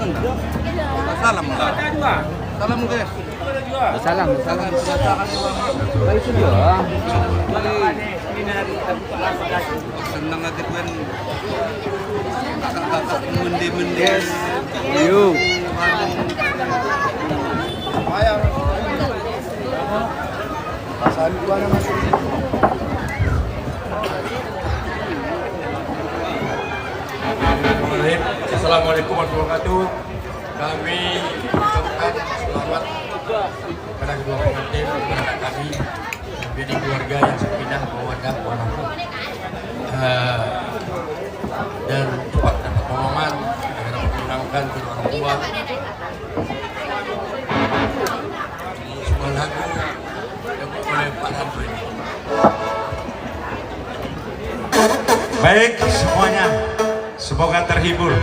Enggak. Salam lah. Salam guys. Salam. Itu dia. Senang aja kan. Kakak mendi-mendi. Yuk. Assalamualaikum warahmatullahi wabarakatuh. Kami ucapkan selamat kepada kedua pengantin, kepada kami menjadi keluarga yang sakinah, mawaddah, warahmah, dan cepat dapat pertolongan agar dapat menyenangkan kedua orang tua. Ini sebuah lagu yang oleh Pak Ranto ini. Baik semuanya, semoga terhibur.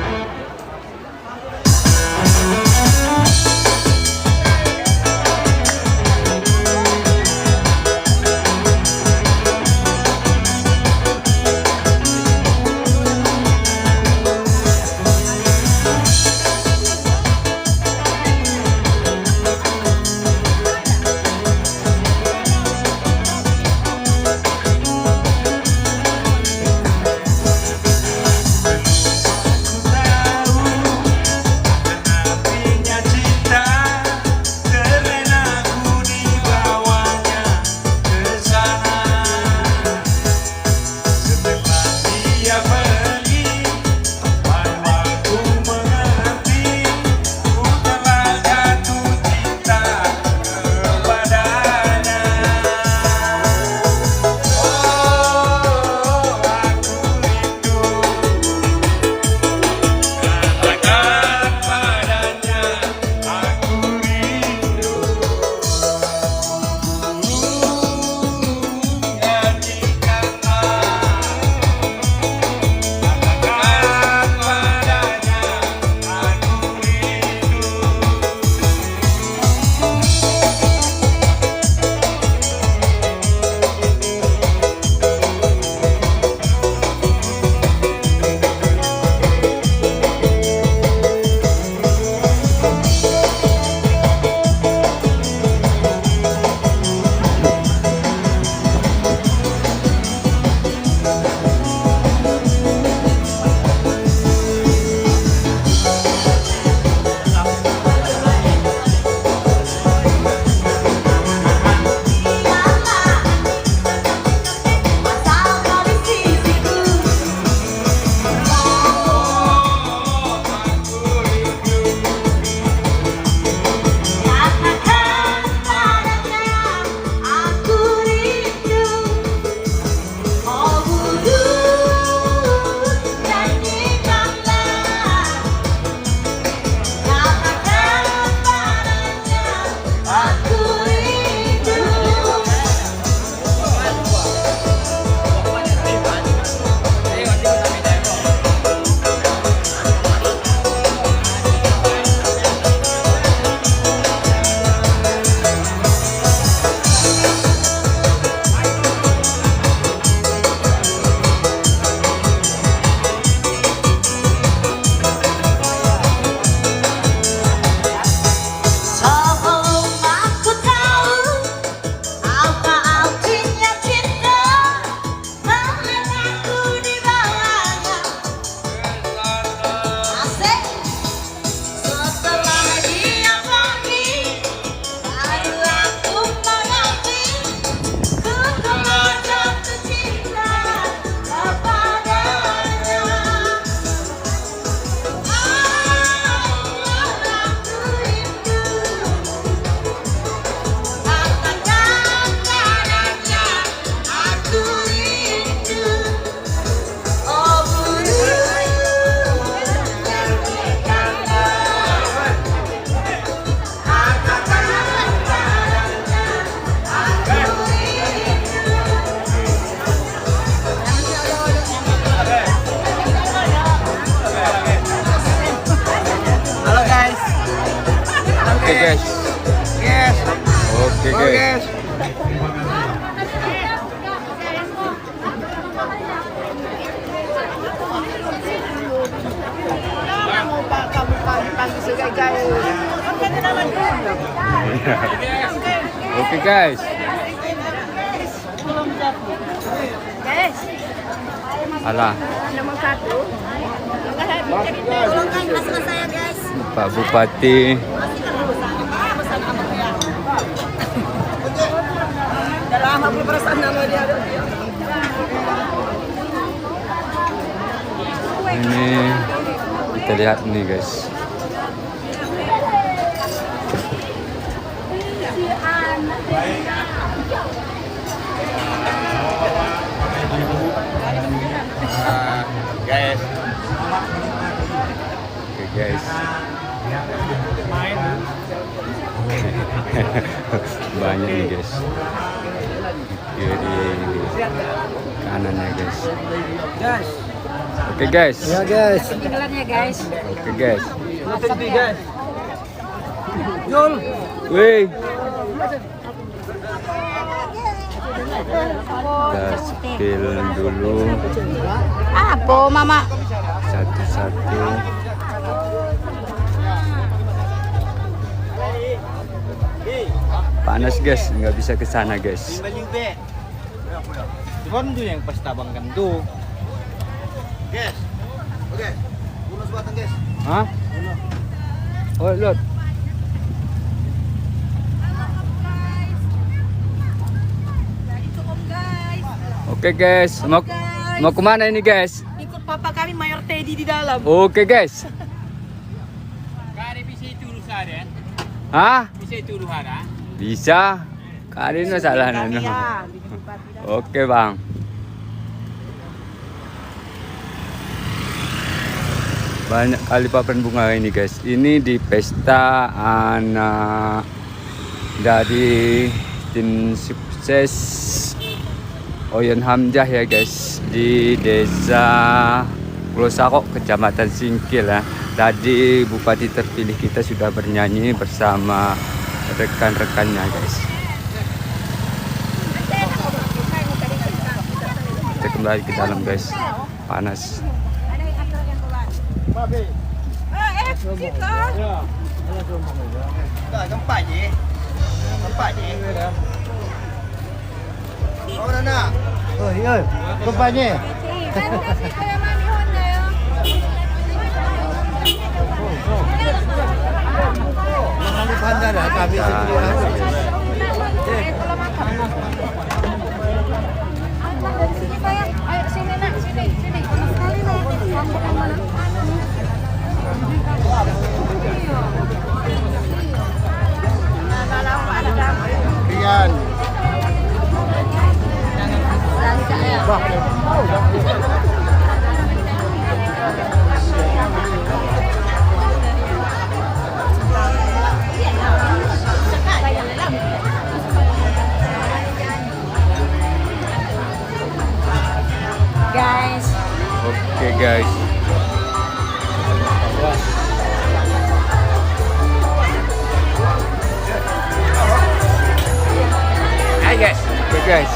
Oke guys. Oke guys. Guys, Alah, nomor 1. Tolongkan masalah saya guys. Pak Bupati. Udah lama belum perasaan nama dia. Ini kita lihat nih guys. Guys. Oke guys. Banyak nih guys. Kiri kanannya guys. Oke guys. Ya guys. Tinggalannya guys. Oke guys. Guys. Jul. Wih. Kita spill dulu Apa mama? satu-satu. Panas guys, nggak bisa ke sana guys. Cuman tuh yang pas tabangkan tuh. Guys. Oke. Unos batang guys. Hah? Oh, lihat. Oke guys, mau kemana ini guys? Ikut papa kami Mayor Teddy di dalam. Oke guys. Kari bisa itu urusan ya? Hah? Bisa itu urusan ya? Bisa. Kali ini salah nano. Oke bang. Banyak kali papan bunga ini guys. Ini di pesta anak dari tim sukses Oyen Hamzah ya guys, di desa Pulau Sakok, kecamatan Singkil ya. Tadi bupati terpilih kita sudah bernyanyi bersama rekan-rekannya guys. Kita kembali ke dalam guys, panas. Gempa je. Gempa je. Oh, Nana. Oh iya, rupanya. Nanti pandai dah kami Rian. Guys, Oke guys. Hai guys. Oke guys.